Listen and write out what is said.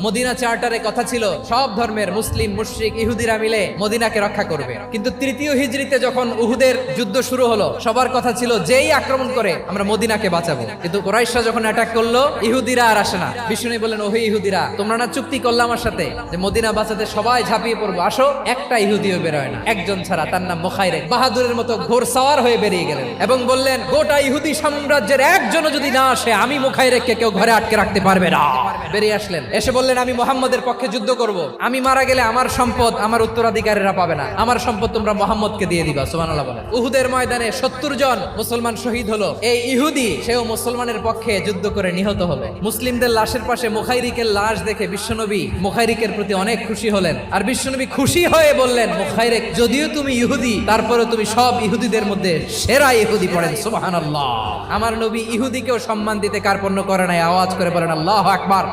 Medina চার্টারে কথা ছিল সব ধর্মের মুসলিম, মুশরিক, ইহুদিরা মিলে মদিনাকে রক্ষা করবে। কিন্তু তৃতীয় হিজরিতে যখন উহুদের যুদ্ধ শুরু হলো, সবার কথা ছিল যেই আক্রমণ করে আমরা মদিনাকে বাঁচাবো। কিন্তু কুরাইশরা যখন অ্যাটাক করলো, ইহুদিরা আর আসে না। বিষ্ণু বললেন, ওহে ইহুদিরা, তোমরা না চুক্তি করলে আমার সাথে যে মদিনা বাঁচাতে সবাই ঝাঁপিয়ে পড়বো, আসো। একটা ইহুদিও বেরোয় না, একজন ছাড়া, তার নাম মুখাইরেক। বাহাদুরের মতো ঘোড়সাওয়ার হয়ে বেরিয়ে গেলেন এবং বললেন, গোটা ইহুদি সাম্রাজ্যের একজনও যদি না আসে, আমি মুখাইরেককে কেউ ঘরে আটকে রাখতে পারবে না। বেরিয়ে আসলেন, এসে বললেন, আমি মুহাম্মদের পক্ষে যুদ্ধ করব। আমি মারা গেলে আমার সম্পদ আমার উত্তরাধিকারীরা পাবে না, আমার সম্পদ তোমরা মুহাম্মদকে দিয়ে দিবা। সুবহানাল্লাহ বলেন। উহুদের ময়দানে 70 জন মুসলমান শহীদ হলো। এই ইহুদি সেও মুসলমানের পক্ষে যুদ্ধ করে নিহত হলো। মুসলিমদের লাশের পাশে মুখাইরিকের লাশ দেখে বিশ্বনবী মুখাইরিকের প্রতি অনেক খুশি হলেন। আর বিশ্বনবী খুশি হয়ে বললেন, মুখাইরিক, যদিও তুমি ইহুদি, তারপরে তুমি সব ইহুদিদের মধ্যে সেরা ইহুদি। পড়েন সুবহানাল্লাহ। আমার নবী ইহুদিকেও সম্মান দিতে কার্পণ্য করে নাই। আওয়াজ করে বলেন আল্লাহু আকবার।